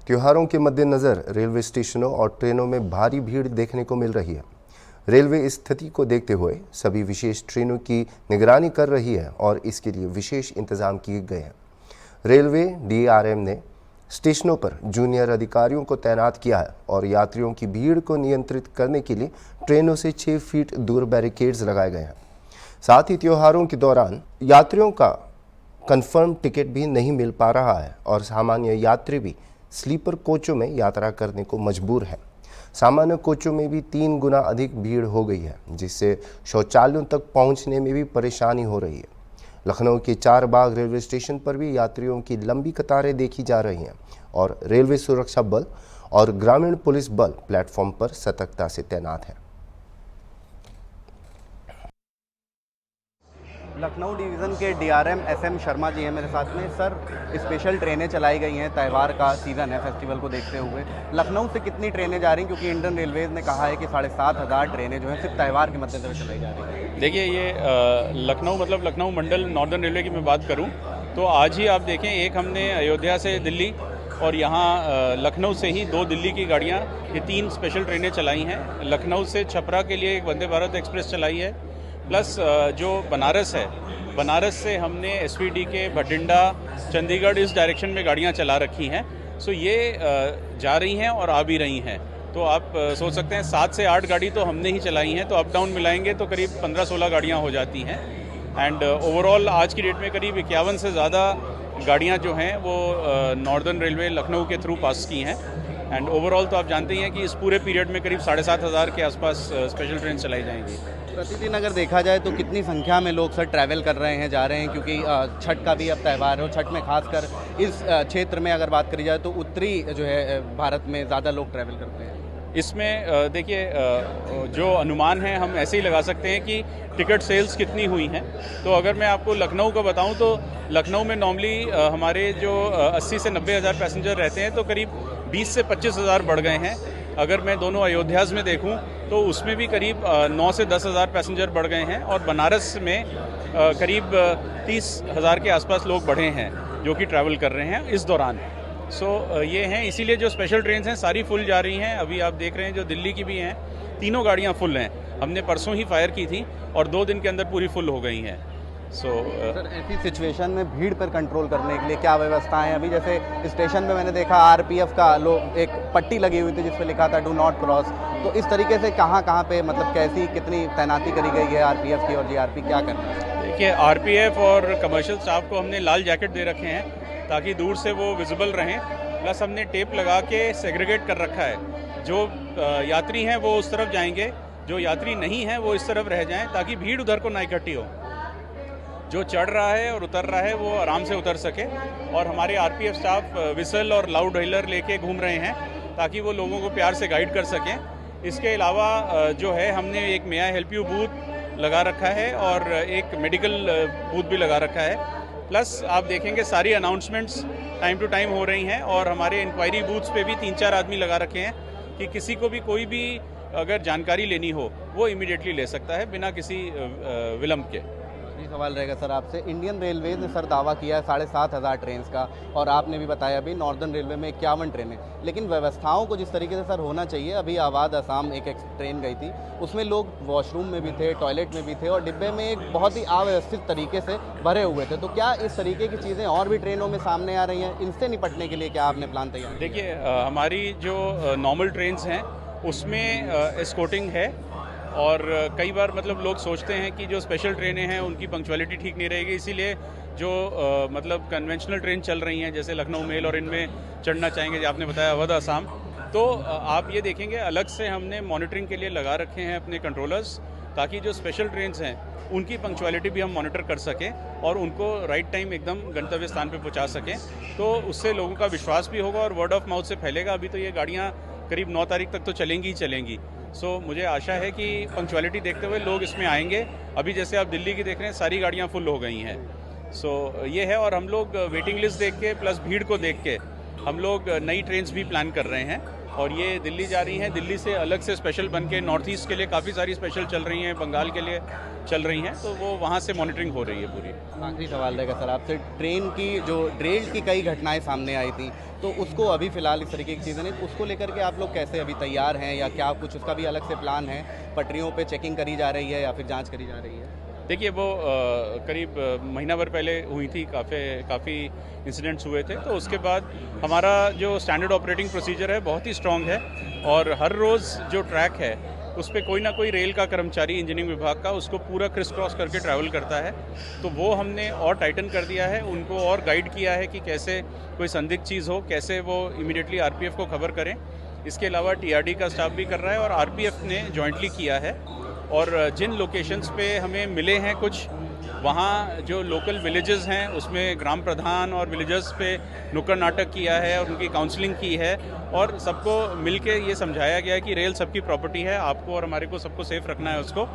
त्योहारों के मद्देनज़र रेलवे स्टेशनों और ट्रेनों में भारी भीड़ देखने को मिल रही है। रेलवे इस स्थिति को देखते हुए सभी विशेष ट्रेनों की निगरानी कर रही है और इसके लिए विशेष इंतजाम किए गए हैं। रेलवे डीआरएम ने स्टेशनों पर जूनियर अधिकारियों को तैनात किया है और यात्रियों की भीड़ को नियंत्रित करने के लिए ट्रेनों से 6 फीट दूर बैरिकेड्स लगाए गए हैं। साथ ही त्योहारों के दौरान यात्रियों का कंफर्म टिकट भी नहीं मिल पा रहा है और सामान्य यात्री भी स्लीपर कोचों में यात्रा करने को मजबूर है। सामान्य कोचों में भी 3 गुना अधिक भीड़ हो गई है, जिससे शौचालयों तक पहुंचने में भी परेशानी हो रही है। लखनऊ के चारबाग रेलवे स्टेशन पर भी यात्रियों की लंबी कतारें देखी जा रही हैं और रेलवे सुरक्षा बल और ग्रामीण पुलिस बल प्लेटफॉर्म पर सतर्कता से तैनात है। लखनऊ डिवीज़न के डीआरएम एसएम शर्मा जी हैं मेरे साथ में। सर, स्पेशल ट्रेनें चलाई गई हैं, त्यौहार का सीज़न है, फेस्टिवल को देखते हुए। लखनऊ से कितनी ट्रेनें जा रही हैं, क्योंकि इंडियन रेलवेज़ ने कहा है कि 7,500 ट्रेनें जो हैं सिर्फ त्यौहार के मद्देनजर चलाई जा रही हैं। देखिए, ये लखनऊ लखनऊ मंडल नॉर्दर्न रेलवे की मैं बात करूं तो आज ही आप देखें, एक हमने अयोध्या से दिल्ली और यहाँ लखनऊ से ही 2 दिल्ली की गाड़ियाँ, ये 3 स्पेशल ट्रेनें चलाई हैं। लखनऊ से छपरा के लिए एक वंदे भारत एक्सप्रेस चलाई है, प्लस जो बनारस है, बनारस से हमने एसवीडी के भटिंडा, चंडीगढ़ इस डायरेक्शन में गाड़ियाँ चला रखी हैं। सो ये जा रही हैं और आ भी रही हैं। तो आप सोच सकते हैं 7 से 8 गाड़ी तो हमने ही चलाई हैं, तो अप डाउन मिलाएंगे तो करीब 15-16 गाड़ियाँ हो जाती हैं। एंड ओवरऑल आज की डेट में करीब 51 से ज़्यादा गाड़ियाँ जो हैं वो नॉर्दर्न रेलवे लखनऊ के थ्रू पास की हैं। एंड ओवरऑल तो आप जानते ही हैं कि इस पूरे पीरियड में करीब 7,500 के आसपास स्पेशल ट्रेन चलाई जाएंगी। प्रतिदिन अगर देखा जाए तो कितनी संख्या में लोग सर ट्रैवल कर रहे हैं, जा रहे हैं, क्योंकि छठ का भी अब त्यौहार है और छठ में खासकर इस क्षेत्र में अगर बात करी जाए तो उत्तरी जो है भारत में ज़्यादा लोग ट्रैवल करते हैं। इसमें देखिए, जो अनुमान है हम ऐसे ही लगा सकते हैं कि टिकट सेल्स कितनी हुई हैं। तो अगर मैं आपको लखनऊ का बताऊं तो लखनऊ में नॉर्मली हमारे जो 80 से 90 हज़ार पैसेंजर रहते हैं, तो करीब 20 से 25 हज़ार बढ़ गए हैं। अगर मैं दोनों अयोध्याज़ में देखूं तो उसमें भी करीब 9 से 10 हज़ार पैसेंजर बढ़ गए हैं और बनारस में करीब 30 हज़ार के आसपास लोग बढ़े हैं जो कि ट्रैवल कर रहे हैं इस दौरान। सो ये हैं, इसीलिए जो स्पेशल ट्रेन हैं सारी फुल जा रही हैं। अभी आप देख रहे हैं जो दिल्ली की भी हैं, तीनों गाड़ियाँ फुल हैं। हमने परसों ही फायर की थी और 2 दिन के अंदर पूरी फुल हो गई हैं। सर, ऐसी सिचुएशन में भीड़ पर कंट्रोल करने के लिए क्या व्यवस्थाएं? अभी जैसे स्टेशन में मैंने देखा आरपीएफ का एक पट्टी लगी हुई थी जिस पे लिखा था डू नॉट क्रॉस। तो इस तरीके से कहाँ पे मतलब कैसी कितनी तैनाती करी गई है आरपीएफ की और जीआरपी क्या कर रही है? देखिए, आरपीएफ और कमर्शियल स्टाफ को हमने लाल जैकेट दे रखे हैं ताकि दूर से वो विजिबल रहें। प्लस हमने टेप लगा के सेग्रीगेट कर रखा है। जो यात्री हैं वो उस तरफ जाएंगे, जो यात्री नहीं हैं वो इस तरफ रह जाएं ताकि भीड़ उधर को ना इकट्ठी हो। जो चढ़ रहा है और उतर रहा है वो आराम से उतर सके। और हमारे आरपीएफ स्टाफ विसल और लाउड व्हीलर लेके घूम रहे हैं ताकि वो लोगों को प्यार से गाइड कर सकें। इसके अलावा जो है हमने एक मे आई हेल्प यू बूथ लगा रखा है और एक मेडिकल बूथ भी लगा रखा है। प्लस आप देखेंगे सारी अनाउंसमेंट्स टाइम टू टाइम हो रही हैं और हमारे इंक्वायरी बूथ्स पे भी 3-4 आदमी लगा रखे हैं कि किसी को भी कोई भी अगर जानकारी लेनी हो वो इमीडिएटली ले सकता है बिना किसी विलंब के। ये सवाल रहेगा सर आपसे, इंडियन रेलवेज ने सर दावा किया है 7,500 ट्रेन का, और आपने भी बताया अभी नॉर्दर्न रेलवे में 51 ट्रेनें, लेकिन व्यवस्थाओं को जिस तरीके से सर होना चाहिए, अभी आवाद असम एक ट्रेन गई थी उसमें लोग वॉशरूम में भी थे, टॉयलेट में भी थे और डिब्बे में एक बहुत ही अव्यवस्थित तरीके से भरे हुए थे। तो क्या इस तरीके की चीज़ें और भी ट्रेनों में सामने आ रही हैं? इनसे निपटने के लिए क्या आपने प्लान तैयार? देखिए, हमारी जो नॉर्मल ट्रेन्स हैं उसमें एस्कॉर्टिंग है और कई बार मतलब लोग सोचते हैं कि जो स्पेशल ट्रेनें हैं उनकी पंक्चुअलिटी ठीक नहीं रहेगी, इसीलिए जो मतलब कन्वेंशनल ट्रेन चल रही हैं जैसे लखनऊ मेल और इनमें चढ़ना चाहेंगे, जो आपने बताया अवध असम, तो आप ये देखेंगे अलग से हमने मॉनिटरिंग के लिए लगा रखे हैं अपने कंट्रोलर्स, ताकि जो स्पेशल ट्रेन्स हैं उनकी पंक्चुअलिटी भी हम मॉनिटर कर सकें और उनको राइट टाइम एकदम गंतव्य स्थान पर पहुँचा सकें। तो उससे लोगों का विश्वास भी होगा और वर्ड ऑफ माउथ से फैलेगा। अभी तो ये गाड़ियाँ करीब 9 तारीख तक तो चलेंगी ही चलेंगी। सो मुझे आशा है कि पंक्चुअलिटी देखते हुए लोग इसमें आएंगे। अभी जैसे आप दिल्ली की देख रहे हैं सारी गाड़ियाँ फुल हो गई हैं। सो ये है, और हम लोग वेटिंग लिस्ट देख के प्लस भीड़ को देख के हम लोग नई ट्रेन्स भी प्लान कर रहे हैं और ये दिल्ली जा रही हैं। दिल्ली से अलग से स्पेशल बन के नॉर्थ ईस्ट के लिए काफ़ी सारी स्पेशल चल रही हैं, बंगाल के लिए चल रही हैं, तो वो वहाँ से मॉनिटरिंग हो रही है पूरी। आखिरी सवाल रहेगा सर आपसे, ट्रेन की जो रेल की कई घटनाएं सामने आई थी, तो उसको अभी फ़िलहाल इस तरीके की चीज़ें नहीं, उसको लेकर के आप लोग कैसे अभी तैयार हैं, या क्या कुछ उसका भी अलग से प्लान है? पटरियों पे चेकिंग करी जा रही है या फिर जांच करी जा रही है? देखिए वो करीब महीना भर पहले हुई थी, काफ़ी इंसिडेंट्स हुए थे, तो उसके बाद हमारा जो स्टैंडर्ड ऑपरेटिंग प्रोसीजर है बहुत ही स्ट्रॉन्ग है, और हर रोज़ जो ट्रैक है उस पर कोई ना कोई रेल का कर्मचारी इंजीनियरिंग विभाग का उसको पूरा क्रिस क्रॉस करके ट्रैवल करता है। तो वो हमने और टाइटन कर दिया है, उनको और गाइड किया है कि कैसे कोई संदिग्ध चीज़ हो कैसे वो इमीडिएटली आरपीएफ को खबर करें। इसके अलावा टीआरडी का स्टाफ भी कर रहा है और आरपीएफ ने जॉइंटली किया है। और जिन लोकेशंस पे हमें मिले हैं कुछ, वहाँ जो लोकल विलेजेस हैं उसमें ग्राम प्रधान और विलेजर्स पे नुक्कड़ नाटक किया है और उनकी काउंसलिंग की है, और सबको मिलके ये समझाया गया है कि रेल सबकी प्रॉपर्टी है, आपको और हमारे को सबको सेफ रखना है उसको,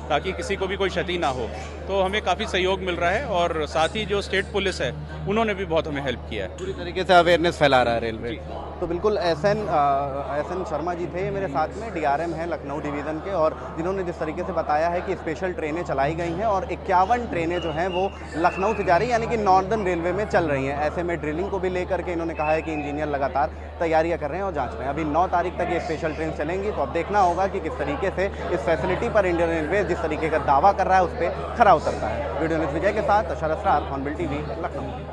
ताकि किसी को भी कोई क्षति ना हो। तो हमें काफ़ी सहयोग मिल रहा है, और साथ ही जो स्टेट पुलिस है उन्होंने भी बहुत हमें हेल्प किया है। पूरी तरीके से अवेयरनेस फैला रहा है रेलवे। तो बिल्कुल एस एन शर्मा जी थे मेरे साथ में, डीआरएम हैं लखनऊ डिवीज़न के, और जिन्होंने जिस तरीके से बताया है कि स्पेशल ट्रेनें चलाई गई हैं और 51 ट्रेनें जो हैं वो लखनऊ से जा रही हैं, यानी कि नॉर्दर्न रेलवे में चल रही हैं। ऐसे में ड्रिलिंग को भी लेकर के इन्होंने कहा है कि इंजीनियर लगातार तैयारियां कर रहे हैं और जांच रहे हैं। अभी 9 तारीख तक ये स्पेशल ट्रेन चलेंगी, तो अब देखना होगा कि किस तरीके से इस फैसिलिटी पर इंडियन रेलवे जिस तरीके का दावा कर रहा है उस पर खरा उतरता है। वीडियो न्यूज़ विजय के साथ अशर असरार, हॉर्नबिल टीवी, लखनऊ।